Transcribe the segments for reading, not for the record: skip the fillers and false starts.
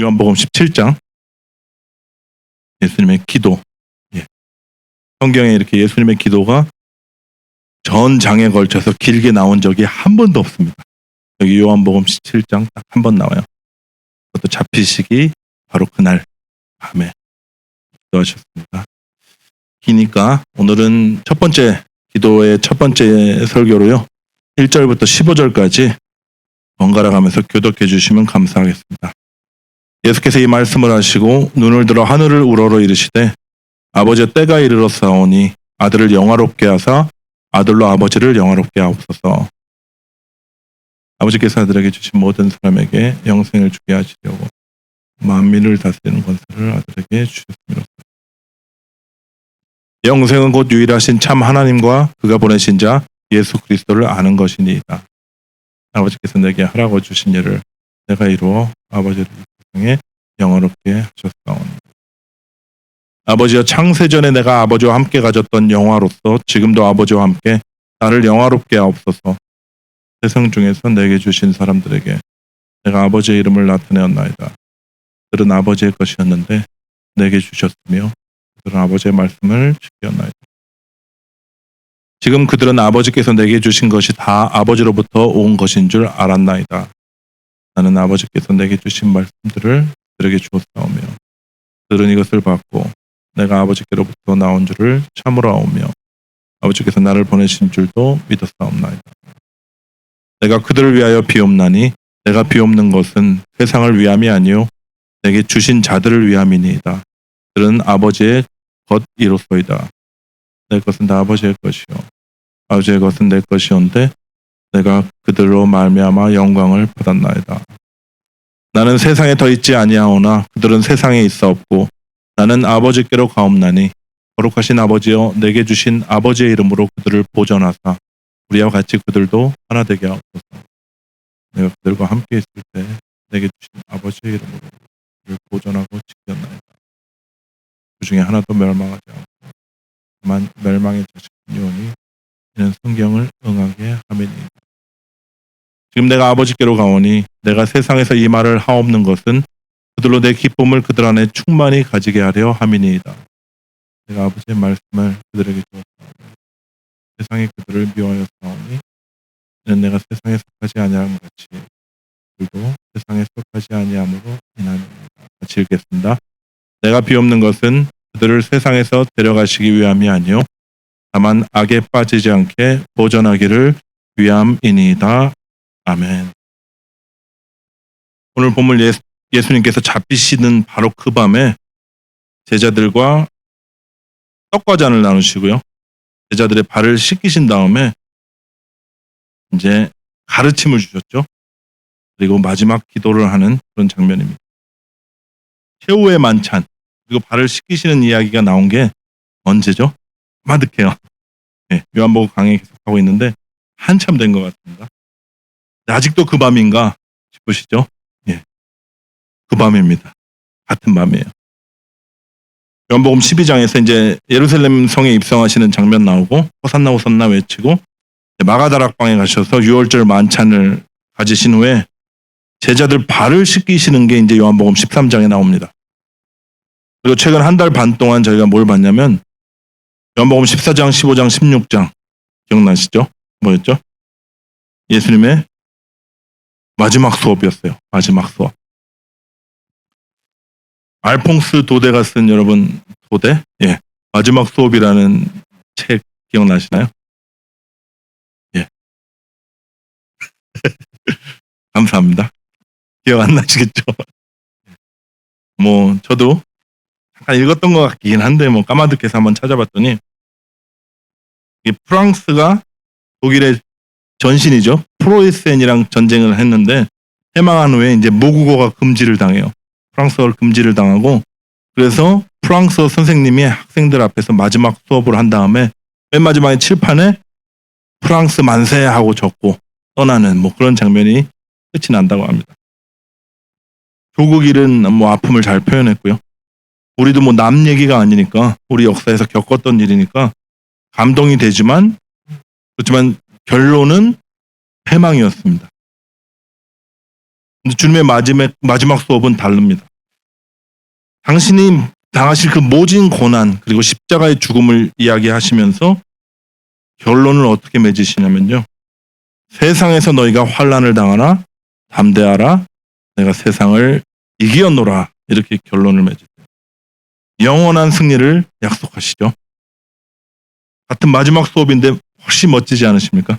요한복음 17장 예수님의 기도. 성경에 이렇게 예수님의 기도가 전 장에 걸쳐서 길게 나온 적이 한 번도 없습니다. 여기 요한복음 17장 딱 한 번 나와요. 그것도 잡히시기 바로 그날 밤에 기도하셨습니다. 기니까 오늘은 첫 번째 기도의 첫 번째 설교로요. 1절부터 15절까지 번갈아 가면서 교독해 주시면 감사하겠습니다. 예수께서 이 말씀을 하시고 눈을 들어 하늘을 우러러 이르시되 아버지의 때가 이르렀사오니 아들을 영화롭게 하사 아들로 아버지를 영화롭게 하옵소서. 아버지께서 아들에게 주신 모든 사람에게 영생을 주게 하시려고 만민을 다스리는 권세를 아들에게 주셨습니다. 영생은 곧 유일하신 참 하나님과 그가 보내신 자 예수 그리스도를 아는 것이니이다. 아버지께서 내게 하라고 주신 일을 내가 이루어 아버지를 이 세상에 영화롭게 하셨사오니 아버지여 창세전에 내가 아버지와 함께 가졌던 영화로서 지금도 아버지와 함께 나를 영화롭게 하옵소서. 세상 중에서 내게 주신 사람들에게 내가 아버지의 이름을 나타내었나이다. 그들은 아버지의 것이었는데 내게 주셨으며 그들은 아버지의 말씀을 지켰나이다. 지금 그들은 아버지께서 내게 주신 것이 다 아버지로부터 온 것인 줄 알았나이다. 나는 아버지께서 내게 주신 말씀들을 그들에게 주었사오며 그들은 이것을 받고 내가 아버지께로부터 나온 줄을 참으로 아오며 아버지께서 나를 보내신 줄도 믿었사옵나이다. 내가 그들을 위하여 비옵나니 내가 비옵는 것은 세상을 위함이 아니요 내게 주신 자들을 위함이니이다. 그들은 아버지의 것이로소이다. 내 것은 다 아버지의 것이요 아버지의 것은 내 것이온데 내가 그들로 말미암아 영광을 받았나이다. 나는 세상에 더 있지 아니하오나 그들은 세상에 있어 없고 나는 아버지께로 가옵나니 거룩하신 아버지여 내게 주신 아버지의 이름으로 그들을 보존하사 우리와 같이 그들도 하나 되게 하옵소서. 내가 그들과 함께 있을 때 내게 주신 아버지의 이름으로 그들을 보존하고 지켰나이다. 그 중에 하나도 멸망하지 않고 다만 멸망의 자식 유언이 이는 성경을 응하게 함이니이다. 지금 내가 아버지께로 가오니 내가 세상에서 이 말을 하옵는 것은 그들로 내 기쁨을 그들 안에 충만히 가지게 하려 함이니이다. 내가 아버지의 말씀을 그들에게 주었사오니 세상이 그들을 미워하여 싸우니 이는 내가 세상에 속하지 아니함 같이 그들도 세상에 속하지 아니함으로 인하니이다. 같이 읽겠습니다. 내가 비옵는 것은 그들을 세상에서 데려가시기 위함이 아니요 다만 악에 빠지지 않게 보존하기를 위함이니이다. 아멘. 오늘 본문 예수님께서 잡히시는 바로 그 밤에 제자들과 떡과 잔을 나누시고요. 제자들의 발을 씻기신 다음에 이제 가르침을 주셨죠. 그리고 마지막 기도를 하는 그런 장면입니다. 최후의 만찬 그리고 발을 씻기시는 이야기가 나온 게 언제죠? 까마득해요. 네, 요한복음 강의 계속하고 있는데 한참 된 것 같습니다. 아직도 그 밤인가 싶으시죠? 예, 그 밤입니다. 같은 밤이에요. 요한복음 12장에서 이제 예루살렘 성에 입성하시는 장면 나오고 호산나 호산나 외치고 마가다락방에 가셔서 유월절 만찬을 가지신 후에 제자들 발을 씻기시는 게 이제 요한복음 13장에 나옵니다. 그리고 최근 한 달 반 동안 저희가 뭘 봤냐면 요한복음 14장, 15장, 16장 기억나시죠? 뭐였죠? 예수님의 마지막 수업이었어요. 마지막 수업. 알퐁스 도데가 쓴 여러분 도데? 예. 마지막 수업이라는 책 기억나시나요? 예. 감사합니다. 기억 안 나시겠죠? 뭐 저도 잠깐 읽었던 것 같긴 한데 뭐 까마득해서 한번 찾아봤더니 이 프랑스가 독일의 전신이죠. 프로이센이랑 전쟁을 했는데 해망한 후에 이제 모국어가 금지를 당해요. 프랑스어를 금지를 당하고 그래서 프랑스어 선생님이 학생들 앞에서 마지막 수업을 한 다음에 맨 마지막에 칠판에 프랑스 만세 하고 적고 떠나는 뭐 그런 장면이 끝이 난다고 합니다. 조국 일은 뭐 아픔을 잘 표현했고요. 우리도 뭐 남 얘기가 아니니까 우리 역사에서 겪었던 일이니까 감동이 되지만 그렇지만 결론은 패망이었습니다. 근데 주님의 마지막 수업은 다릅니다. 당신이 당하실 그 모진 고난 그리고 십자가의 죽음을 이야기하시면서 결론을 어떻게 맺으시냐면요. 세상에서 너희가 환난을 당하나 담대하라 내가 세상을 이기었노라 이렇게 결론을 맺으세요. 영원한 승리를 약속하시죠. 같은 마지막 수업인데 훨씬 멋지지 않으십니까?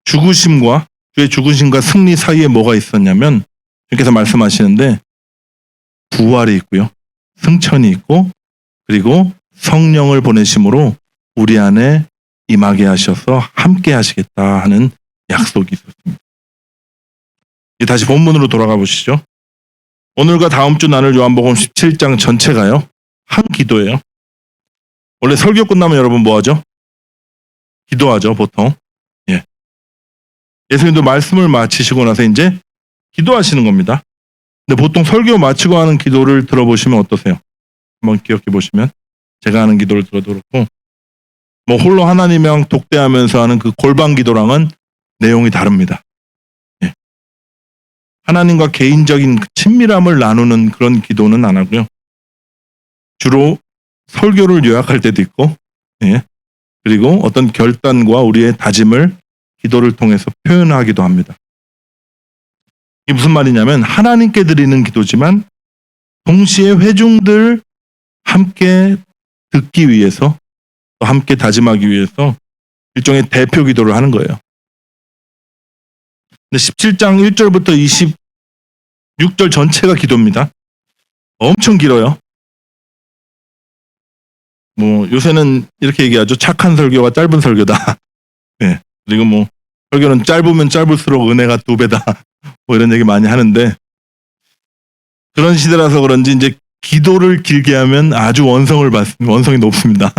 죽으심과 주의 죽으심과 승리 사이에 뭐가 있었냐면 주께서 말씀하시는데 부활이 있고요. 승천이 있고 그리고 성령을 보내심으로 우리 안에 임하게 하셔서 함께 하시겠다 하는 약속이 있었습니다. 다시 본문으로 돌아가 보시죠. 오늘과 다음 주 나눌 요한복음 17장 전체가요. 한 기도예요. 원래 설교 끝나면 여러분 뭐 하죠? 기도하죠, 보통. 예. 예수님도 말씀을 마치시고 나서 이제 기도하시는 겁니다. 근데 보통 설교 마치고 하는 기도를 들어보시면 어떠세요? 한번 기억해 보시면 제가 하는 기도를 들어도 그렇고 뭐 홀로 하나님이랑 독대하면서 하는 그 골방 기도랑은 내용이 다릅니다. 예. 하나님과 개인적인 친밀함을 나누는 그런 기도는 안 하고요. 주로 설교를 요약할 때도 있고 예. 그리고 어떤 결단과 우리의 다짐을 기도를 통해서 표현하기도 합니다. 이게 무슨 말이냐면 하나님께 드리는 기도지만 동시에 회중들 함께 듣기 위해서 또 함께 다짐하기 위해서 일종의 대표 기도를 하는 거예요. 근데 17장 1절부터 26절 전체가 기도입니다. 엄청 길어요. 뭐 요새는 이렇게 얘기하죠. 착한 설교와 짧은 설교다. 네. 그리고 뭐 설교는 짧으면 짧을수록 은혜가 2배다. 뭐 이런 얘기 많이 하는데 그런 시대라서 그런지 이제 기도를 길게 하면 아주 원성이 높습니다.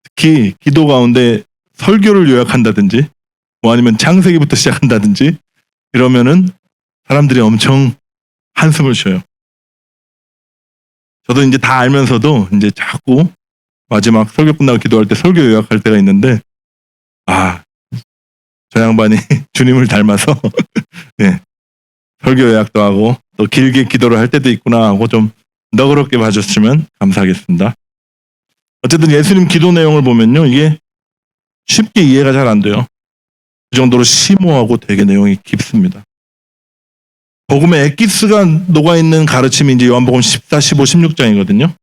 특히 기도 가운데 설교를 요약한다든지 뭐 아니면 창세기부터 시작한다든지 이러면은 사람들이 엄청 한숨을 쉬어요. 저도 이제 다 알면서도 이제 자꾸 마지막 설교 끝나고 기도할 때 설교 요약할 때가 있는데 저 양반이 주님을 닮아서 네, 설교 요약도 하고 또 길게 기도를 할 때도 있구나 하고 좀 너그럽게 봐주시면 감사하겠습니다. 어쨌든 예수님 기도 내용을 보면요. 이게 쉽게 이해가 잘 안 돼요. 그 정도로 심오하고 되게 내용이 깊습니다. 복음에 엑기스가 녹아있는 가르침이 이제 요한복음 14, 15, 16장이거든요.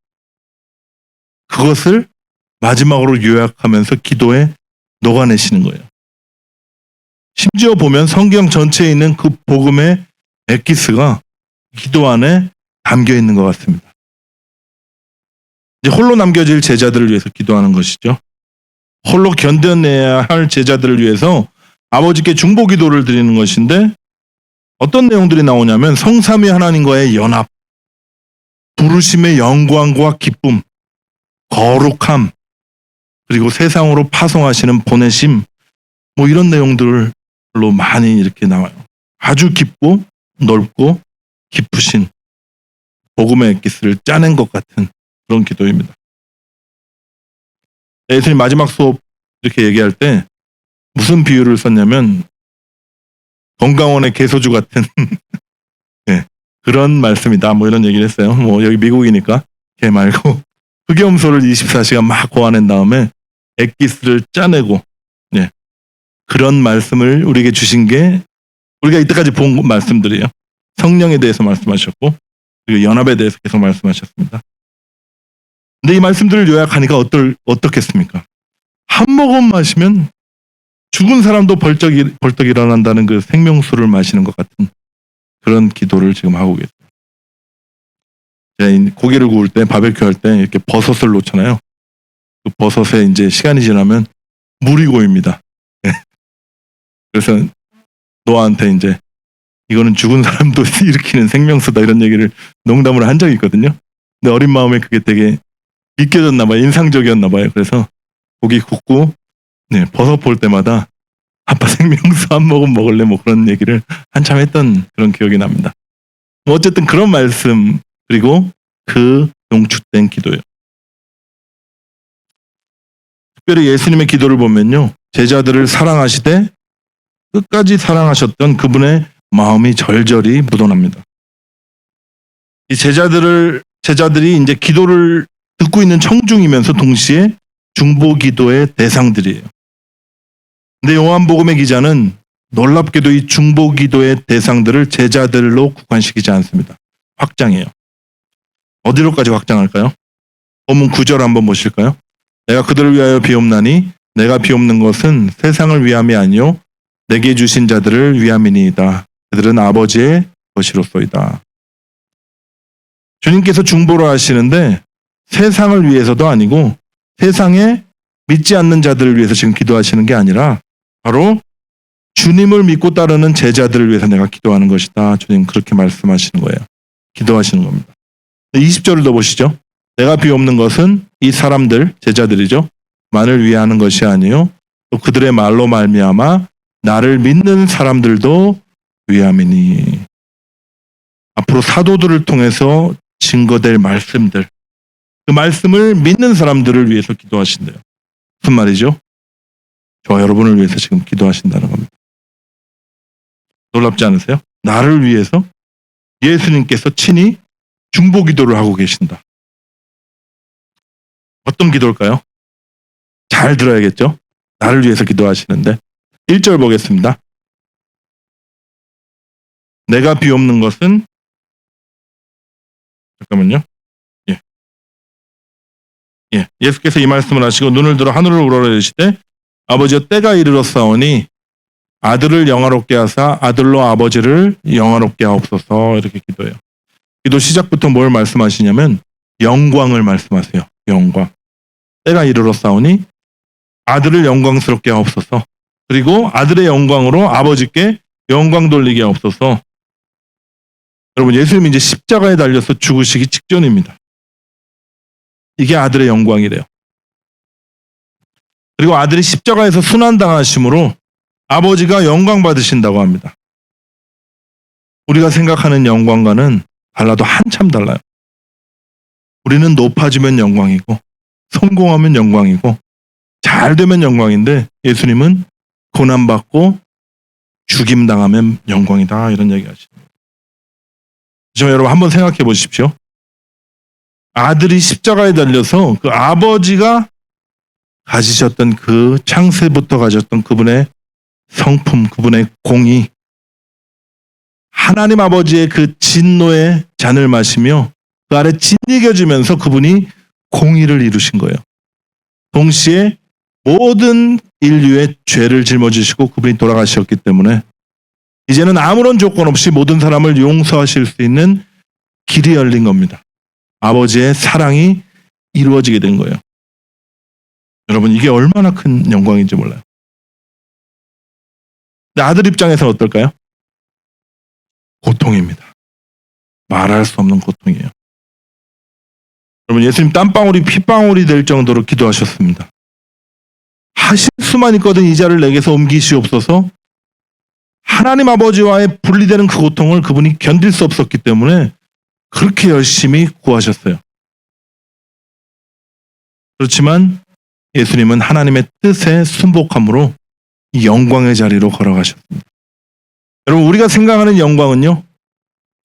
그것을 마지막으로 요약하면서 기도에 녹아내시는 거예요. 심지어 보면 성경 전체에 있는 그 복음의 엑기스가 기도 안에 담겨 있는 것 같습니다. 이제 홀로 남겨질 제자들을 위해서 기도하는 것이죠. 홀로 견뎌내야 할 제자들을 위해서 아버지께 중보 기도를 드리는 것인데 어떤 내용들이 나오냐면 성삼위 하나님과의 연합, 부르심의 영광과 기쁨, 거룩함, 그리고 세상으로 파송하시는 보내심, 뭐 이런 내용들로 많이 이렇게 나와요. 아주 깊고 넓고 깊으신 복음의 엑기스를 짜낸 것 같은 그런 기도입니다. 예수님 마지막 수업 이렇게 얘기할 때 무슨 비유를 썼냐면 건강원의 개소주 같은 네, 그런 말씀이다. 뭐 이런 얘기를 했어요. 뭐 여기 미국이니까 걔 말고 흑염소를 24시간 막 고아낸 다음에 엑기스를 짜내고 네, 그런 말씀을 우리에게 주신 게 우리가 이때까지 본 말씀들이에요. 성령에 대해서 말씀하셨고 그리고 연합에 대해서 계속 말씀하셨습니다. 근데 이 말씀들을 요약하니까 어떻겠습니까? 한 모금 마시면 죽은 사람도 벌떡 일어난다는 그 생명수를 마시는 것 같은 그런 기도를 지금 하고 계세요. 제가 고기를 구울 때 바베큐 할 때 이렇게 버섯을 놓잖아요. 그 버섯에 이제 시간이 지나면 물이 고입니다. 그래서 노아한테 이제 이거는 죽은 사람도 일으키는 생명수다 이런 얘기를 농담으로 한 적이 있거든요. 근데 어린 마음에 그게 되게 믿겨졌나 봐요. 인상적이었나 봐요. 그래서 고기 굽고 네, 버섯 볼 때마다 아빠 생명수 한 모금 먹을래 뭐 그런 얘기를 한참 했던 그런 기억이 납니다. 어쨌든 그런 말씀 그리고 그 농축된 기도예요. 특별히 예수님의 기도를 보면요. 제자들을 사랑하시되 끝까지 사랑하셨던 그분의 마음이 절절히 묻어납니다. 이 제자들이 이제 기도를 듣고 있는 청중이면서 동시에 중보기도의 대상들이에요. 근데 요한복음의 기자는 놀랍게도 이 중보기도의 대상들을 제자들로 국한시키지 않습니다. 확장해요. 어디로까지 확장할까요? 본문 9절 한번 보실까요? 내가 그들을 위하여 비옵나니 내가 비옵는 것은 세상을 위함이 아니요 내게 주신 자들을 위함이니이다. 그들은 아버지의 것이로소이다. 주님께서 중보를 하시는데 세상을 위해서도 아니고 세상에 믿지 않는 자들을 위해서 지금 기도하시는 게 아니라 바로 주님을 믿고 따르는 제자들을 위해서 내가 기도하는 것이다. 주님 그렇게 말씀하시는 거예요. 기도하시는 겁니다. 20절을 더 보시죠. 내가 비옵는 것은 이 사람들, 제자들이죠. 만을 위하는 것이 아니요 또 그들의 말로 말미암아 나를 믿는 사람들도 위함이니. 앞으로 사도들을 통해서 증거될 말씀들, 그 말씀을 믿는 사람들을 위해서 기도하신대요. 무슨 말이죠? 저와 여러분을 위해서 지금 기도하신다는 겁니다. 놀랍지 않으세요? 나를 위해서 예수님께서 친히 중보기도를 하고 계신다. 어떤 기도일까요? 잘 들어야겠죠? 나를 위해서 기도하시는데 1절 보겠습니다. 내가 비옵는 것은 잠깐만요. 예수께서 이 말씀을 하시고 눈을 들어 하늘을 우러러시되 아버지여 때가 이르렀사오니 아들을 영화롭게 하사 아들로 아버지를 영화롭게 하옵소서. 이렇게 기도해요. 기도 시작부터 뭘 말씀하시냐면 영광을 말씀하세요. 영광. 때가 이르렀사오니 아들을 영광스럽게 하옵소서. 그리고 아들의 영광으로 아버지께 영광 돌리게 하옵소서. 여러분, 예수님이 이제 십자가에 달려서 죽으시기 직전입니다. 이게 아들의 영광이래요. 그리고 아들이 십자가에서 순환당하심으로 아버지가 영광 받으신다고 합니다. 우리가 생각하는 영광과는 달라도 한참 달라요. 우리는 높아지면 영광이고 성공하면 영광이고 잘 되면 영광인데 예수님은 고난받고 죽임당하면 영광이다. 이런 얘기 하십니다. 저 여러분 한번 생각해 보십시오. 아들이 십자가에 달려서 그 아버지가 가지셨던 그 창세부터 가졌던 그분의 성품, 그분의 공의, 하나님 아버지의 그 진노의 잔을 마시며 그 아래 짓이겨지면서 그분이 공의를 이루신 거예요. 동시에 모든 인류의 죄를 짊어지시고 그분이 돌아가셨기 때문에 이제는 아무런 조건 없이 모든 사람을 용서하실 수 있는 길이 열린 겁니다. 아버지의 사랑이 이루어지게 된 거예요. 여러분, 이게 얼마나 큰 영광인지 몰라요. 근데 아들 입장에서는 어떨까요? 고통입니다. 말할 수 없는 고통이에요. 여러분, 예수님 땀방울이 핏방울이 될 정도로 기도하셨습니다. 하실 수만 있거든 이 자를 내게서 옮기시옵소서. 하나님 아버지와의 분리되는 그 고통을 그분이 견딜 수 없었기 때문에 그렇게 열심히 구하셨어요. 그렇지만 예수님은 하나님의 뜻에 순복함으로 이 영광의 자리로 걸어가셨습니다. 여러분, 우리가 생각하는 영광은요,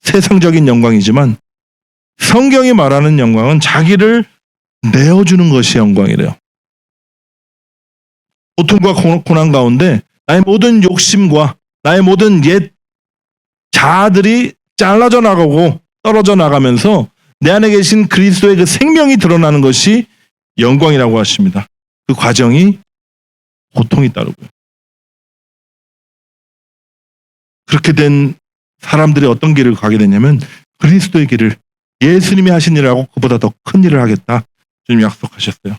세상적인 영광이지만 성경이 말하는 영광은 자기를 내어주는 것이 영광이래요. 고통과 고난 가운데 나의 모든 욕심과 나의 모든 옛 자아들이 잘라져 나가고 떨어져 나가면서 내 안에 계신 그리스도의 그 생명이 드러나는 것이 영광이라고 하십니다. 그 과정이 고통이 따르고요. 그렇게 된 사람들이 어떤 길을 가게 되냐면 그리스도의 길을, 예수님이 하신 일하고 그보다 더 큰 일을 하겠다. 주님 약속하셨어요.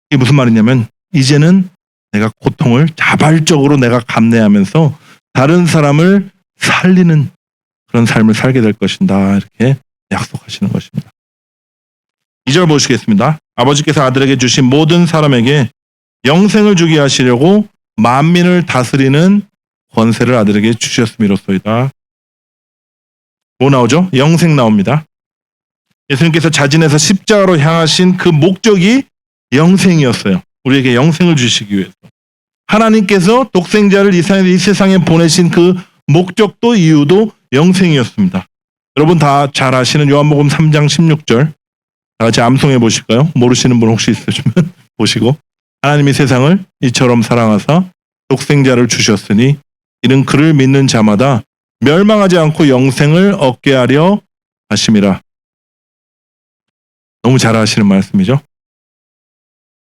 이게 무슨 말이냐면 이제는 내가 고통을 자발적으로 내가 감내하면서 다른 사람을 살리는 그런 삶을 살게 될 것이다. 이렇게 약속하시는 것입니다. 2절 보시겠습니다. 아버지께서 아들에게 주신 모든 사람에게 영생을 주게 하시려고 만민을 다스리는 권세를 아들에게 주셨음이로소이다. 뭐 나오죠? 영생 나옵니다. 예수님께서 자진해서 십자가로 향하신 그 목적이 영생이었어요. 우리에게 영생을 주시기 위해서. 하나님께서 독생자를 이 세상에 보내신 그 목적도 이유도 영생이었습니다. 여러분 다 잘 아시는 요한복음 3장 16절 다 같이 암송해 보실까요? 모르시는 분 혹시 있으시면 보시고 하나님이 세상을 이처럼 사랑하사 독생자를 주셨으니 이는 그를 믿는 자마다 멸망하지 않고 영생을 얻게 하려 하심이라. 너무 잘 아시는 말씀이죠.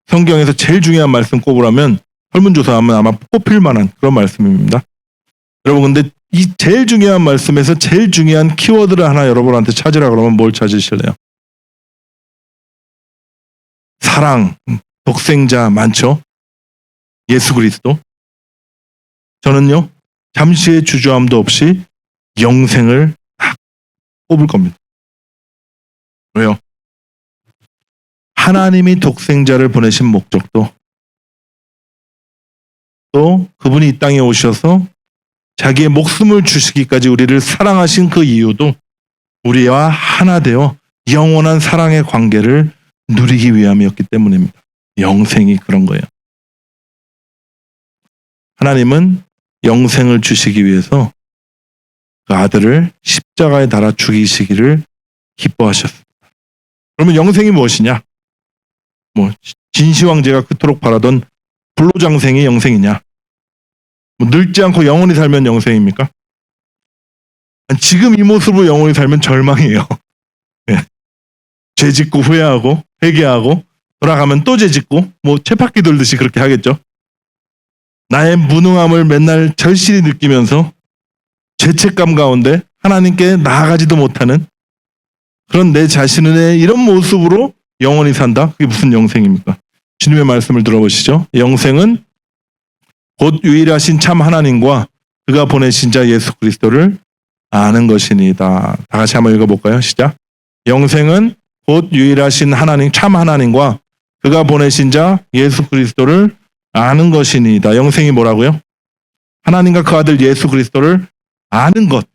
성경에서 제일 중요한 말씀 꼽으라면 설문조사하면 아마 뽑힐 만한 그런 말씀입니다. 여러분 근데 이 제일 중요한 말씀에서 제일 중요한 키워드를 하나 여러분한테 찾으라 그러면 뭘 찾으실래요? 사랑, 독생자 많죠? 예수 그리스도. 저는요 잠시의 주저함도 없이 영생을 딱 꼽을 겁니다. 왜요? 하나님이 독생자를 보내신 목적도 또 그분이 이 땅에 오셔서 자기의 목숨을 주시기까지 우리를 사랑하신 그 이유도 우리와 하나 되어 영원한 사랑의 관계를 누리기 위함이었기 때문입니다. 영생이 그런 거예요. 하나님은 영생을 주시기 위해서 그 아들을 십자가에 달아 죽이시기를 기뻐하셨습니다. 그러면 영생이 무엇이냐? 진시황제가 그토록 바라던 불로장생이 영생이냐? 늙지 않고 영원히 살면 영생입니까? 지금 이 모습으로 영원히 살면 절망이에요. 죄 짓고 후회하고 회개하고 돌아가면 또 죄 짓고 쳇바퀴 돌듯이 그렇게 하겠죠. 나의 무능함을 맨날 절실히 느끼면서 죄책감 가운데 하나님께 나아가지도 못하는 그런 내 자신의 이런 모습으로 영원히 산다? 그게 무슨 영생입니까? 주님의 말씀을 들어보시죠. 영생은 곧 유일하신 참 하나님과 그가 보내신 자 예수 그리스도를 아는 것이니이다. 다 같이 한번 읽어볼까요? 시작. 영생은 곧 유일하신 하나님, 참 하나님과 그가 보내신 자 예수 그리스도를 아는 것이니이다. 영생이 뭐라고요? 하나님과 그 아들 예수 그리스도를 아는 것.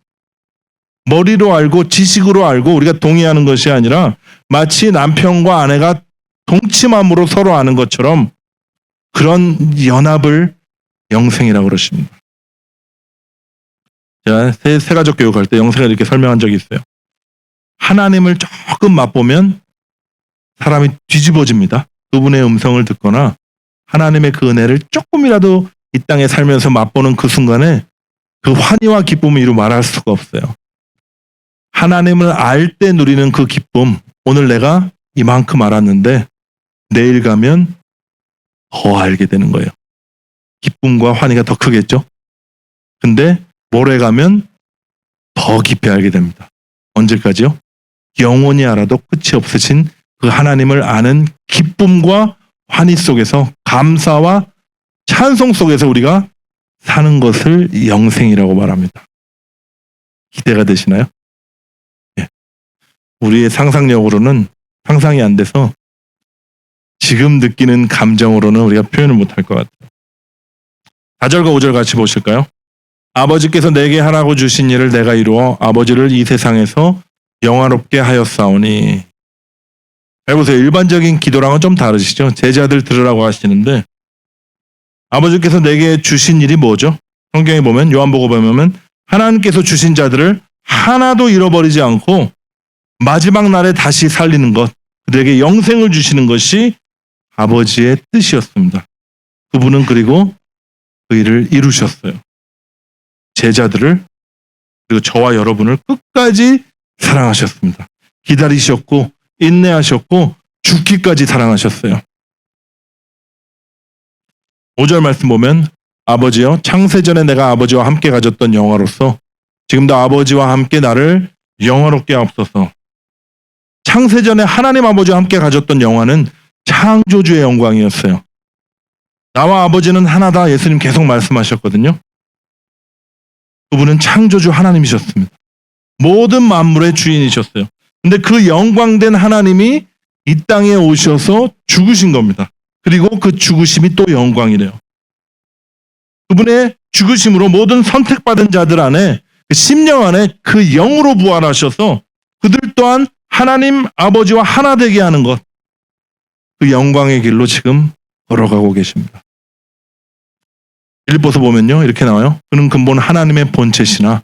머리로 알고 지식으로 알고 우리가 동의하는 것이 아니라 마치 남편과 아내가 동침함으로 서로 아는 것처럼 그런 연합을 영생이라고 그러십니다. 제가 세가족 교육할 때 영생을 이렇게 설명한 적이 있어요. 하나님을 조금 맛보면 사람이 뒤집어집니다. 그분의 음성을 듣거나 하나님의 그 은혜를 조금이라도 이 땅에 살면서 맛보는 그 순간에 그 환희와 기쁨을 이루 말할 수가 없어요. 하나님을 알 때 누리는 그 기쁨, 오늘 내가 이만큼 알았는데 내일 가면 더 알게 되는 거예요. 기쁨과 환희가 더 크겠죠? 근데 모레 가면 더 깊이 알게 됩니다. 언제까지요? 영원히 알아도 끝이 없으신 그 하나님을 아는 기쁨과 환희 속에서 감사와 찬송 속에서 우리가 사는 것을 영생이라고 말합니다. 기대가 되시나요? 예. 우리의 상상력으로는 상상이 안 돼서 지금 느끼는 감정으로는 우리가 표현을 못할 것 같아요. 4절과 5절 같이 보실까요? 아버지께서 내게 하라고 주신 일을 내가 이루어 아버지를 이 세상에서 영화롭게 하였사오니. 잘 보세요. 일반적인 기도랑은 좀 다르시죠? 제자들 들으라고 하시는데 아버지께서 내게 주신 일이 뭐죠? 성경에 보면 요한복음에 보면 하나님께서 주신 자들을 하나도 잃어버리지 않고 마지막 날에 다시 살리는 것, 그들에게 영생을 주시는 것이 아버지의 뜻이었습니다. 그분은 그리고 그 일을 이루셨어요. 제자들을 그리고 저와 여러분을 끝까지 사랑하셨습니다. 기다리셨고 인내하셨고 죽기까지 사랑하셨어요. 5절 말씀 보면 아버지여 창세전에 내가 아버지와 함께 가졌던 영화로서 지금도 아버지와 함께 나를 영화롭게 하옵소서. 창세전에 하나님 아버지와 함께 가졌던 영화는 창조주의 영광이었어요. 나와 아버지는 하나다 예수님 계속 말씀하셨거든요. 그분은 창조주 하나님이셨습니다. 모든 만물의 주인이셨어요. 근데 그 영광된 하나님이 이 땅에 오셔서 죽으신 겁니다. 그리고 그 죽으심이 또 영광이래요. 그분의 죽으심으로 모든 선택받은 자들 안에 그 심령 안에 그 영으로 부활하셔서 그들 또한 하나님 아버지와 하나 되게 하는 것, 그 영광의 길로 지금 걸어가고 계십니다. 빌립보서 보면요 이렇게 나와요. 그는 근본 하나님의 본체시나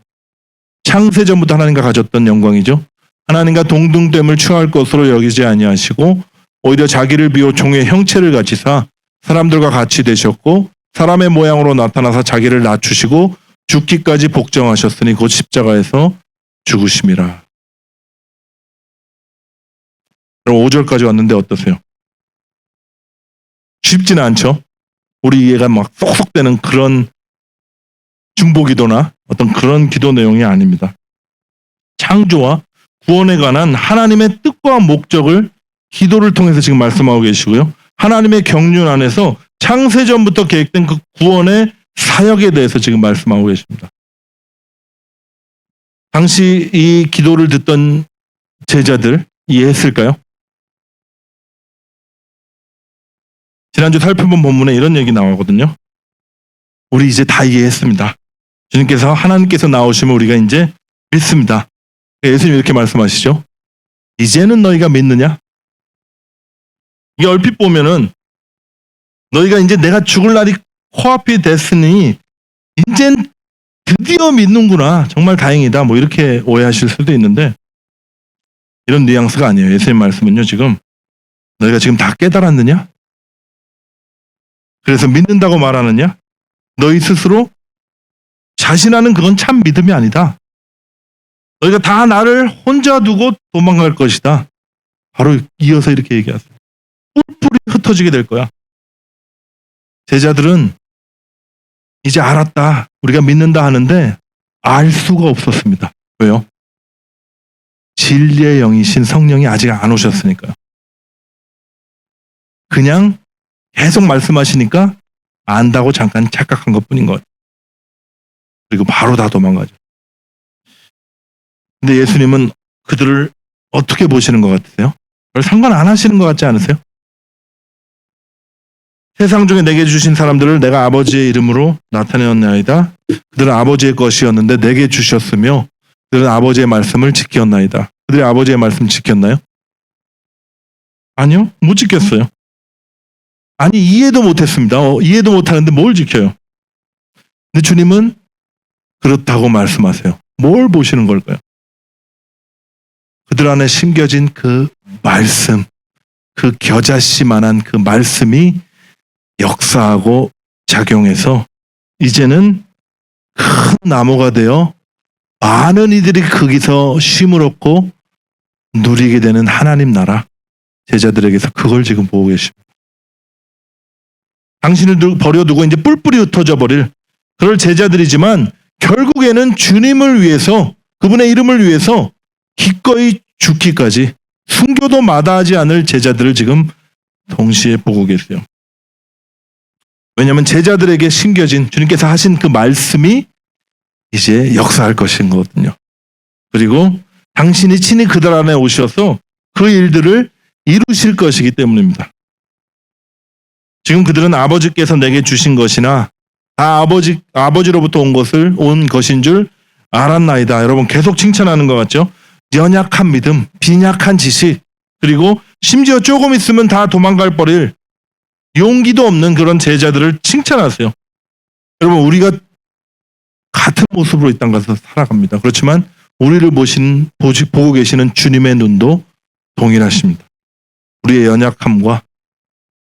창세전부터 하나님과 가졌던 영광이죠. 하나님과 동등됨을 취할 것으로 여기지 아니하시고 오히려 자기를 비워 종의 형체를 가지사 사람들과 같이 되셨고 사람의 모양으로 나타나서 자기를 낮추시고 죽기까지 복종하셨으니 곧 십자가에서 죽으심이라. 그럼 5절까지 왔는데 어떠세요? 쉽지는 않죠. 우리 이해가 막 쏙쏙 되는 그런 중보기도나 어떤 그런 기도 내용이 아닙니다. 창조와 구원에 관한 하나님의 뜻과 목적을 기도를 통해서 지금 말씀하고 계시고요. 하나님의 경륜 안에서 창세전부터 계획된 그 구원의 사역에 대해서 지금 말씀하고 계십니다. 당시 이 기도를 듣던 제자들 이해했을까요? 지난주 살펴본 본문에 이런 얘기 나오거든요. 우리 이제 다 이해했습니다. 주님께서 하나님께서 나오시면 우리가 이제 믿습니다. 예수님 이렇게 말씀하시죠. 이제는 너희가 믿느냐? 이게 얼핏 보면은 너희가 이제 내가 죽을 날이 코앞이 됐으니 이젠 드디어 믿는구나. 정말 다행이다. 뭐 이렇게 오해하실 수도 있는데 이런 뉘앙스가 아니에요. 예수님 말씀은요. 지금 너희가 지금 다 깨달았느냐? 그래서 믿는다고 말하느냐? 너희 스스로 자신하는 그건 참 믿음이 아니다. 너희가 다 나를 혼자 두고 도망갈 것이다. 바로 이어서 이렇게 얘기하세요. 뿔뿔이 흩어지게 될 거야. 제자들은 이제 알았다. 우리가 믿는다 하는데 알 수가 없었습니다. 왜요? 진리의 영이신 성령이 아직 안 오셨으니까요. 그냥 계속 말씀하시니까 안다고 잠깐 착각한 것뿐인 것. 그리고 바로 다 도망가죠. 근데 예수님은 그들을 어떻게 보시는 것 같으세요? 별 상관 안 하시는 것 같지 않으세요? 세상 중에 내게 주신 사람들을 내가 아버지의 이름으로 나타내었나이다. 그들은 아버지의 것이었는데 내게 주셨으며 그들은 아버지의 말씀을 지켰나이다. 그들이 아버지의 말씀 지켰나요? 아니요. 못 지켰어요. 아니 이해도 못했습니다. 이해도 못하는데 뭘 지켜요? 근데 주님은 그렇다고 말씀하세요. 뭘 보시는 걸까요? 그들 안에 심겨진 그 말씀, 그 겨자씨만한 그 말씀이 역사하고 작용해서 이제는 큰 나무가 되어 많은 이들이 거기서 쉼을 얻고 누리게 되는 하나님 나라. 제자들에게서 그걸 지금 보고 계십니다. 당신을 버려두고 이제 뿔뿔이 흩어져 버릴 그럴 제자들이지만 결국에는 주님을 위해서 그분의 이름을 위해서 기꺼이 죽기까지 순교도 마다하지 않을 제자들을 지금 동시에 보고 계세요. 왜냐하면 제자들에게 심겨진 주님께서 하신 그 말씀이 이제 역사할 것인 거거든요. 그리고 당신이 친히 그들 안에 오셔서 그 일들을 이루실 것이기 때문입니다. 지금 그들은 아버지께서 내게 주신 것이나 다 아버지로부터 온 것인 줄 알았나이다. 여러분 계속 칭찬하는 것 같죠? 연약한 믿음, 빈약한 지식, 그리고 심지어 조금 있으면 다 도망갈 버릴 용기도 없는 그런 제자들을 칭찬하세요. 여러분 우리가 같은 모습으로 이 땅 가서 살아갑니다. 그렇지만 우리를 보고 계시는 주님의 눈도 동일하십니다. 우리의 연약함과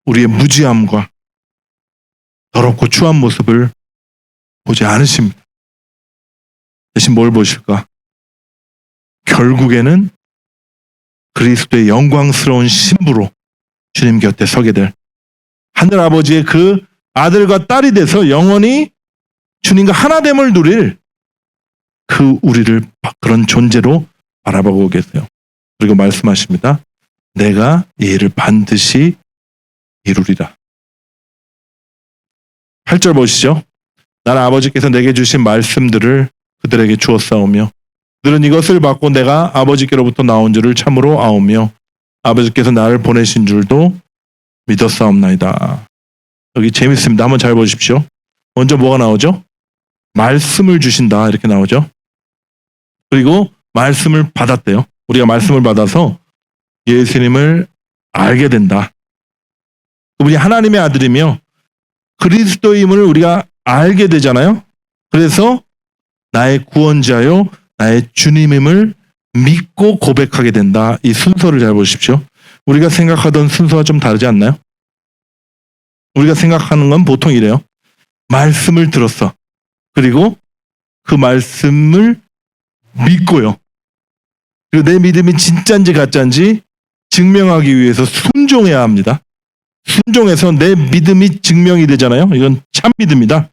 우리의 무지함과 더럽고 추한 모습을 보지 않으십니다. 대신 뭘 보실까? 결국에는 그리스도의 영광스러운 신부로 주님 곁에 서게 될 하늘 아버지의 그 아들과 딸이 돼서 영원히 주님과 하나됨을 누릴 그 우리를 그런 존재로 바라보고 계세요. 그리고 말씀하십니다. 내가 이 일을 반드시 이루리라. 8절 보시죠. 나는 아버지께서 내게 주신 말씀들을 그들에게 주었사오며 그들은 이것을 받고 내가 아버지께로부터 나온 줄을 참으로 아오며 아버지께서 나를 보내신 줄도 믿었사옵나이다. 여기 재밌습니다. 한번 잘 보십시오. 먼저 뭐가 나오죠? 말씀을 주신다 이렇게 나오죠. 그리고 말씀을 받았대요. 우리가 말씀을 받아서 예수님을 알게 된다. 그분이 하나님의 아들이며 그리스도임을 우리가 알게 되잖아요. 그래서 나의 구원자요 나의 주님임을 믿고 고백하게 된다. 이 순서를 잘 보십시오. 우리가 생각하던 순서와 좀 다르지 않나요? 우리가 생각하는 건 보통 이래요. 말씀을 들었어. 그리고 그 말씀을 믿고요. 그리고 내 믿음이 진짜인지 가짜인지 증명하기 위해서 순종해야 합니다. 순종해서 내 믿음이 증명이 되잖아요. 이건 참 믿음이다.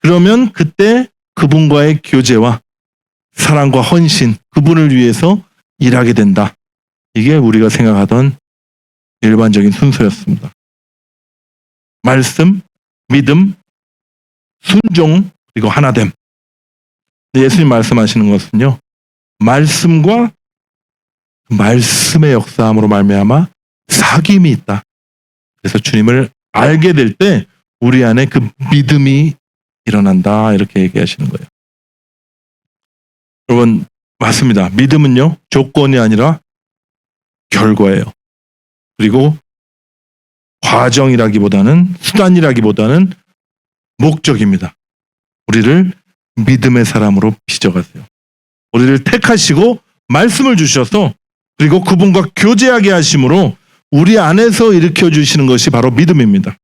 그러면 그때 그분과의 교제와 사랑과 헌신, 그분을 위해서 일하게 된다. 이게 우리가 생각하던 일반적인 순서였습니다. 말씀, 믿음, 순종, 그리고 하나됨. 예수님 말씀하시는 것은요, 말씀과 말씀의 역사함으로 말미암아 사귐이 있다. 그래서 주님을 알게 될 때 우리 안에 그 믿음이 일어난다. 이렇게 얘기하시는 거예요. 여러분, 맞습니다. 믿음은요, 조건이 아니라 결과예요. 그리고 과정이라기보다는, 수단이라기보다는 목적입니다. 우리를 믿음의 사람으로 빚어가세요. 우리를 택하시고 말씀을 주셔서, 그리고 그분과 교제하게 하심으로 우리 안에서 일으켜 주시는 것이 바로 믿음입니다.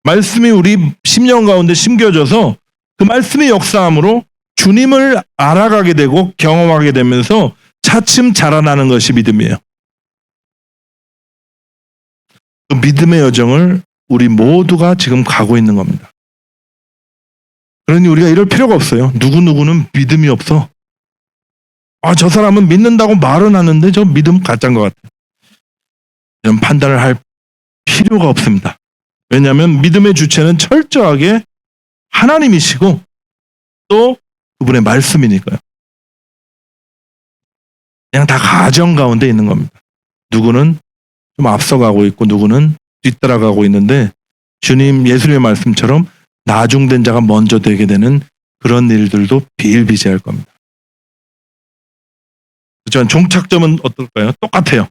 말씀이 우리 심령 가운데 심겨져서 그 말씀의 역사함으로 주님을 알아가게 되고 경험하게 되면서 차츰 자라나는 것이 믿음이에요. 그 믿음의 여정을 우리 모두가 지금 가고 있는 겁니다. 그러니 우리가 이럴 필요가 없어요. 누구누구는 믿음이 없어. 저 사람은 믿는다고 말은 하는데 저 믿음 가짜인 것 같아요. 이런 판단을 할 필요가 없습니다. 왜냐하면 믿음의 주체는 철저하게 하나님이시고 또 그분의 말씀이니까요. 그냥 다 가정 가운데 있는 겁니다. 누구는 좀 앞서가고 있고 누구는 뒤따라가고 있는데 주님 예수님의 말씀처럼 나중된 자가 먼저 되게 되는 그런 일들도 비일비재할 겁니다. 그렇지만 종착점은 어떨까요? 똑같아요.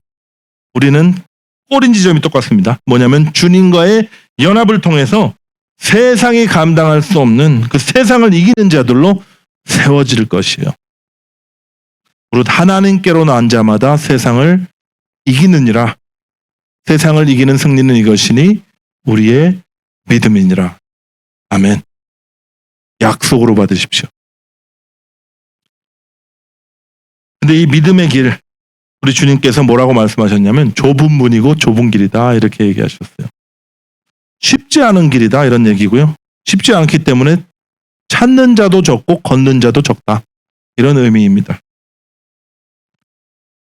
우리는 꼬린 지점이 똑같습니다. 뭐냐면 주님과의 연합을 통해서 세상이 감당할 수 없는 그 세상을 이기는 자들로 세워질 것이에요. 무릇 하나님께로 난 자마다 세상을 이기느니라. 세상을 이기는 승리는 이것이니 우리의 믿음이니라. 아멘. 약속으로 받으십시오. 근데 이 믿음의 길, 우리 주님께서 뭐라고 말씀하셨냐면 좁은 문이고 좁은 길이다 이렇게 얘기하셨어요. 쉽지 않은 길이다 이런 얘기고요. 쉽지 않기 때문에 찾는 자도 적고 걷는 자도 적다. 이런 의미입니다.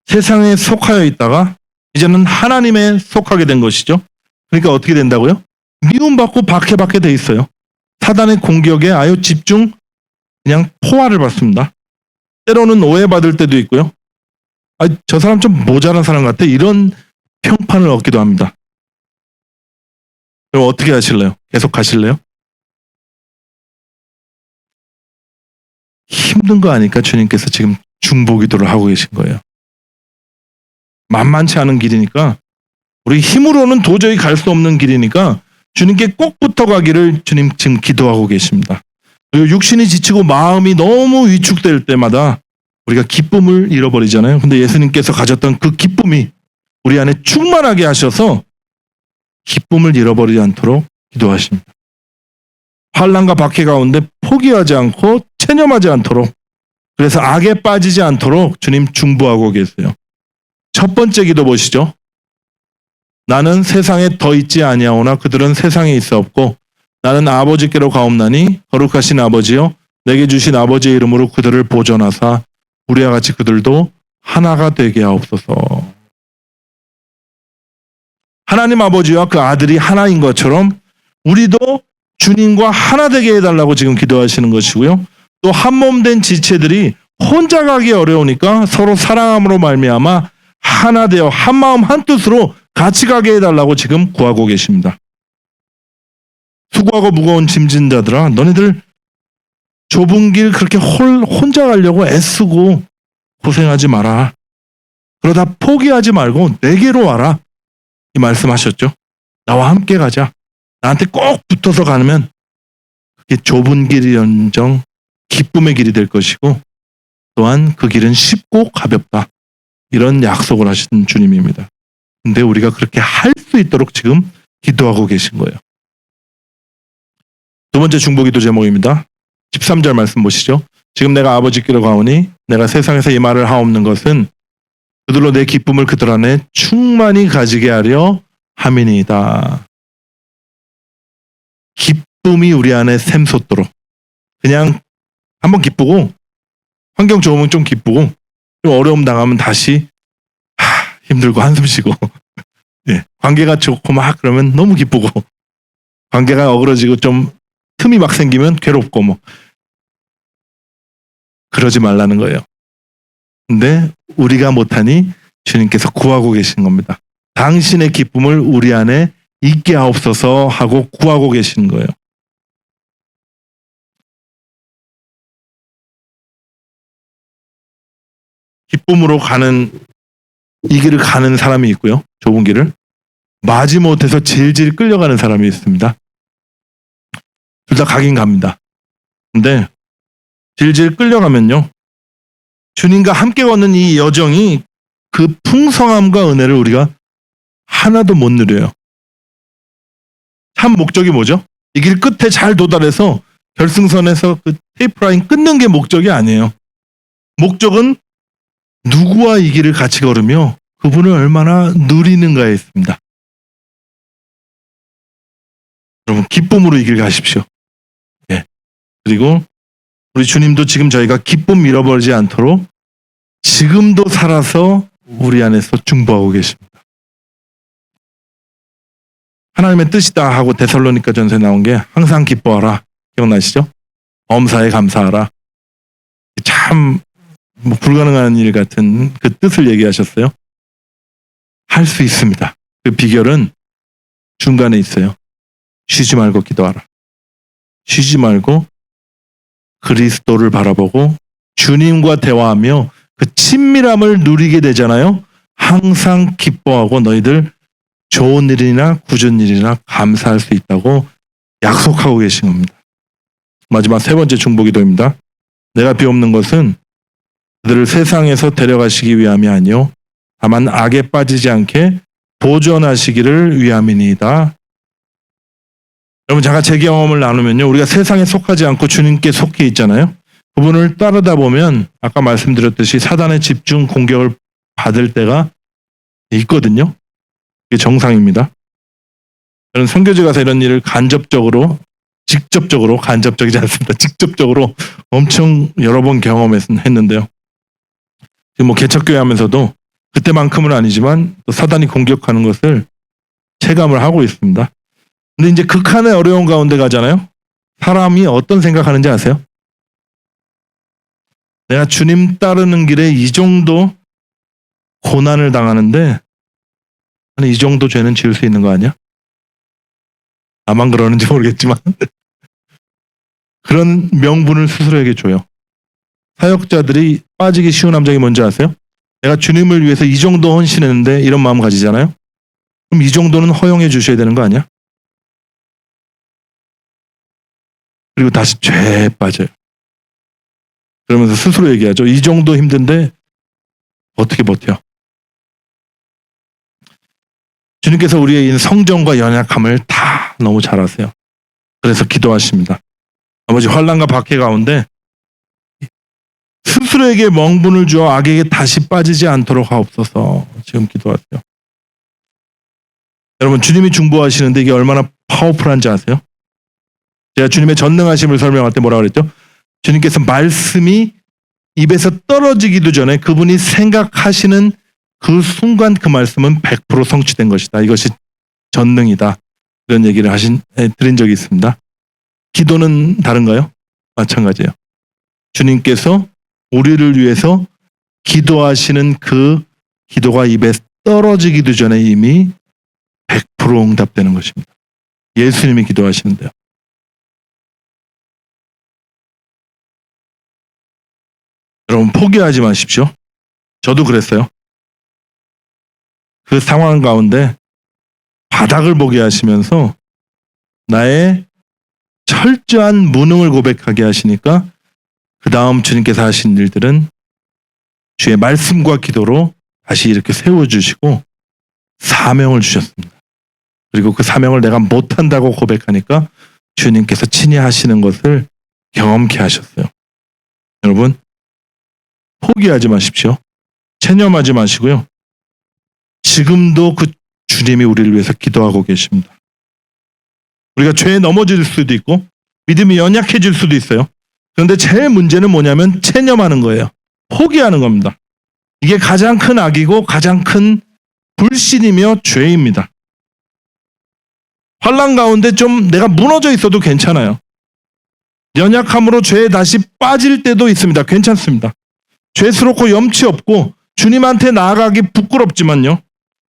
세상에 속하여 있다가 이제는 하나님에 속하게 된 것이죠. 그러니까 어떻게 된다고요? 미움받고 박해받게 돼 있어요. 사단의 공격에 아유 집중 그냥 포화를 받습니다. 때로는 오해받을 때도 있고요. 저 사람 좀 모자란 사람 같아. 이런 평판을 얻기도 합니다. 그럼 어떻게 하실래요? 계속 가실래요? 힘든 거 아니까 주님께서 지금 중보기도를 하고 계신 거예요. 만만치 않은 길이니까 우리 힘으로는 도저히 갈 수 없는 길이니까 주님께 꼭 붙어가기를 주님 지금 기도하고 계십니다. 그리고 육신이 지치고 마음이 너무 위축될 때마다 우리가 기쁨을 잃어버리잖아요. 근데 예수님께서 가졌던 그 기쁨이 우리 안에 충만하게 하셔서 기쁨을 잃어버리지 않도록 기도하십니다. 환난과 박해 가운데 포기하지 않고 체념하지 않도록, 그래서 악에 빠지지 않도록 주님 중보하고 계세요. 첫 번째 기도 보시죠. 나는 세상에 더 있지 아니하오나 그들은 세상에 있어 없고 나는 아버지께로 가옵나니 거룩하신 아버지여 내게 주신 아버지의 이름으로 그들을 보존하사 우리와 같이 그들도 하나가 되게 하옵소서. 하나님 아버지와 그 아들이 하나인 것처럼 우리도 주님과 하나 되게 해달라고 지금 기도하시는 것이고요. 또 한 몸 된 지체들이 혼자 가기 어려우니까 서로 사랑함으로 말미암아 하나 되어 한 마음 한 뜻으로 같이 가게 해달라고 지금 구하고 계십니다. 수고하고 무거운 짐진 자들아 너네들 좁은 길 그렇게 혼자 가려고 애쓰고 고생하지 마라. 그러다 포기하지 말고 내게로 와라. 이 말씀하셨죠. 나와 함께 가자. 나한테 꼭 붙어서 가면 그게 좁은 길이언정 기쁨의 길이 될 것이고 또한 그 길은 쉽고 가볍다. 이런 약속을 하신 주님입니다. 근데 우리가 그렇게 할 수 있도록 지금 기도하고 계신 거예요. 두 번째 중보기도 제목입니다. 13절 말씀 보시죠. 지금 내가 아버지께로 가오니 내가 세상에서 이 말을 하옵는 것은 그들로 내 기쁨을 그들 안에 충만히 가지게 하려 함이니이다. 기쁨이 우리 안에 샘솟도록 그냥 한번 기쁘고 환경 좋으면 좀 기쁘고 좀 어려움 당하면 다시 힘들고 한숨 쉬고 예, 관계가 좋고 막 그러면 너무 기쁘고 관계가 어그러지고 좀 틈이 막 생기면 괴롭고 뭐 그러지 말라는 거예요. 근데 우리가 못하니 주님께서 구하고 계신 겁니다. 당신의 기쁨을 우리 안에 있게 하옵소서 하고 구하고 계신 거예요. 기쁨으로 가는 이 길을 가는 사람이 있고요. 좁은 길을 마지못해서 질질 끌려가는 사람이 있습니다. 둘 다 가긴 갑니다. 근데 질질 끌려가면요. 주님과 함께 걷는 이 여정이 그 풍성함과 은혜를 우리가 하나도 못 누려요. 참 목적이 뭐죠? 이 길 끝에 잘 도달해서 결승선에서 그 테이프라인 끊는 게 목적이 아니에요. 목적은 누구와 이 길을 같이 걸으며 그분을 얼마나 누리는가에 있습니다. 여러분 기쁨으로 이 길 가십시오. 예. 그리고 우리 주님도 지금 저희가 기쁨 잃어버리지 않도록 지금도 살아서 우리 안에서 중보하고 계십니다. 하나님의 뜻이다 하고 데살로니가 전서에 나온 게 항상 기뻐하라. 기억나시죠? 범사에 감사하라. 참 뭐 불가능한 일 같은 그 뜻을 얘기하셨어요. 할 수 있습니다. 그 비결은 중간에 있어요. 쉬지 말고 기도하라. 쉬지 말고 그리스도를 바라보고 주님과 대화하며 그 친밀함을 누리게 되잖아요. 항상 기뻐하고 너희들 좋은 일이나 굳은 일이나 감사할 수 있다고 약속하고 계신 겁니다. 마지막 세 번째 중보기도입니다. 내가 비옵는 것은 그들을 세상에서 데려가시기 위함이 아니요 다만 악에 빠지지 않게 보존하시기를 위함이니이다. 여러분 제가 제 경험을 나누면요. 우리가 세상에 속하지 않고 주님께 속해 있잖아요. 그분을 따르다 보면 아까 말씀드렸듯이 사단의 집중 공격을 받을 때가 있거든요. 이게 정상입니다. 저는 선교지 가서 이런 일을 직접적으로 간접적이지 않습니다. 직접적으로 엄청 여러 번 경험했는데요. 지금 뭐 개척교회 하면서도 그때만큼은 아니지만 또 사단이 공격하는 것을 체감을 하고 있습니다. 근데 이제 극한의 어려운 가운데 가잖아요. 사람이 어떤 생각하는지 아세요? 내가 주님 따르는 길에 이 정도 고난을 당하는데 아니 이 정도 죄는 지을 수 있는 거 아니야? 나만 그러는지 모르겠지만 그런 명분을 스스로에게 줘요. 사역자들이 빠지기 쉬운 함정이 뭔지 아세요? 내가 주님을 위해서 이 정도 헌신했는데 이런 마음 가지잖아요. 그럼 이 정도는 허용해 주셔야 되는 거 아니야? 그리고 다시 죄에 빠져요. 그러면서 스스로 얘기하죠. 이 정도 힘든데 어떻게 버텨? 주님께서 우리의 이 성정과 연약함을 다 너무 잘 아세요. 그래서 기도하십니다. 아버지 환난과 박해 가운데 스스로에게 멍분을 주어 악에게 다시 빠지지 않도록 하옵소서. 지금 기도하세요. 여러분 주님이 중보하시는데 이게 얼마나 파워풀한지 아세요? 제가 주님의 전능하심을 설명할 때 뭐라고 그랬죠? 주님께서 말씀이 입에서 떨어지기도 전에 그분이 생각하시는 그 순간 그 말씀은 100% 성취된 것이다. 이것이 전능이다. 이런 얘기를 드린 적이 있습니다. 기도는 다른가요? 마찬가지예요. 주님께서 우리를 위해서 기도하시는 그 기도가 입에 떨어지기도 전에 이미 100% 응답되는 것입니다. 예수님이 기도하시는데요. 여러분 포기하지 마십시오. 저도 그랬어요. 그 상황 가운데 바닥을 보게 하시면서 나의 철저한 무능을 고백하게 하시니까 그 다음 주님께서 하신 일들은 주의 말씀과 기도로 다시 이렇게 세워주시고 사명을 주셨습니다. 그리고 그 사명을 내가 못한다고 고백하니까 주님께서 친히 하시는 것을 경험케 하셨어요. 여러분, 포기하지 마십시오. 체념하지 마시고요. 지금도 그 주님이 우리를 위해서 기도하고 계십니다. 우리가 죄에 넘어질 수도 있고 믿음이 연약해질 수도 있어요. 그런데 제일 문제는 뭐냐면 체념하는 거예요. 포기하는 겁니다. 이게 가장 큰 악이고 가장 큰 불신이며 죄입니다. 환난 가운데 좀 내가 무너져 있어도 괜찮아요. 연약함으로 죄에 다시 빠질 때도 있습니다. 괜찮습니다. 죄스럽고 염치 없고 주님한테 나아가기 부끄럽지만요.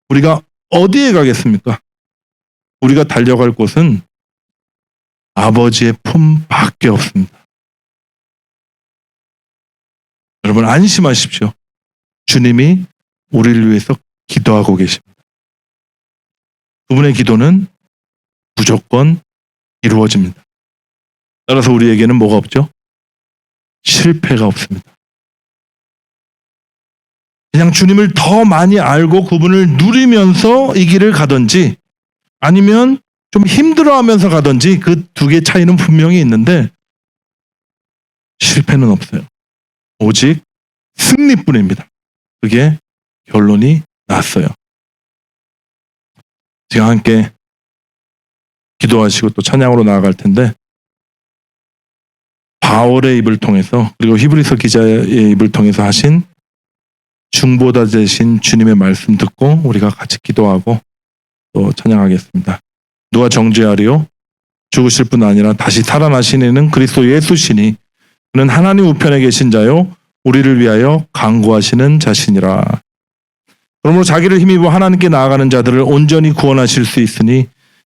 우리가 어디에 가겠습니까? 우리가 달려갈 곳은 아버지의 품밖에 없습니다. 여러분 안심하십시오. 주님이 우리를 위해서 기도하고 계십니다. 그분의 기도는 무조건 이루어집니다. 따라서 우리에게는 뭐가 없죠? 실패가 없습니다. 그냥 주님을 더 많이 알고 그분을 누리면서 이 길을 가든지 아니면 좀 힘들어하면서 가든지 그 두 개의 차이는 분명히 있는데 실패는 없어요. 오직 승리뿐입니다. 그게 결론이 났어요. 제가 함께 기도하시고 또 찬양으로 나아갈 텐데 바울의 입을 통해서 그리고 히브리서 기자의 입을 통해서 하신 중보자 되신 주님의 말씀 듣고 우리가 같이 기도하고 또 찬양하겠습니다. 누가 정죄하리요? 죽으실 뿐 아니라 다시 살아나신 이는 그리스도 예수시니 그는 하나님 우편에 계신 자요 우리를 위하여 간구하시는 자시니라. 그러므로 자기를 힘입어 하나님께 나아가는 자들을 온전히 구원하실 수 있으니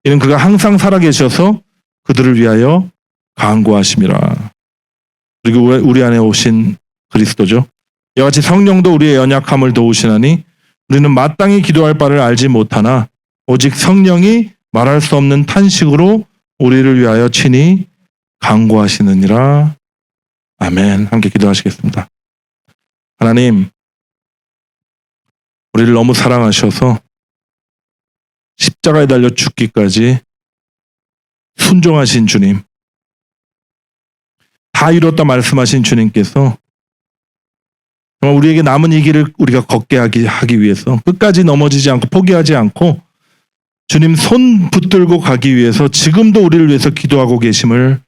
이는 그가 항상 살아계셔서 그들을 위하여 간구하심이라. 그리고 우리 안에 오신 그리스도죠. 이와 같이 성령도 우리의 연약함을 도우시나니 우리는 마땅히 기도할 바를 알지 못하나 오직 성령이 말할 수 없는 탄식으로 우리를 위하여 친히 간구하시느니라. 아멘. 함께 기도하시겠습니다. 하나님, 우리를 너무 사랑하셔서 십자가에 달려 죽기까지 순종하신 주님, 다 이뤘다 말씀하신 주님께서 정말 우리에게 남은 이 길을 우리가 걷게 하기 위해서 끝까지 넘어지지 않고 포기하지 않고 주님 손 붙들고 가기 위해서 지금도 우리를 위해서 기도하고 계심을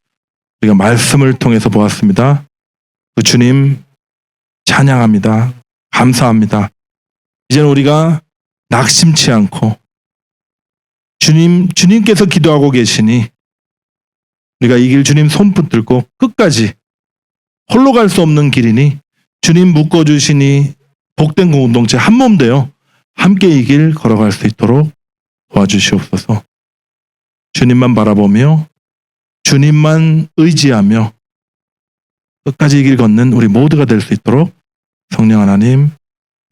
우리가 말씀을 통해서 보았습니다. 그 주님 찬양합니다. 감사합니다. 이제는 우리가 낙심치 않고 주님께서 기도하고 계시니 우리가 이 길 주님 손 붙들고 끝까지 홀로 갈 수 없는 길이니 주님 묶어주시니 복된 공동체 한 몸 되어 함께 이 길 걸어갈 수 있도록 도와주시옵소서. 주님만 바라보며 주님만 의지하며 끝까지 이 길 걷는 우리 모두가 될 수 있도록 성령 하나님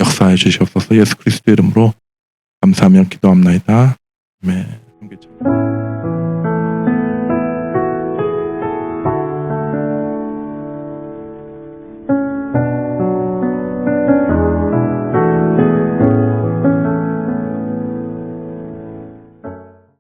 역사해 주시옵소서. 예수 그리스도의 이름으로 감사하며 기도합나이다. 아멘.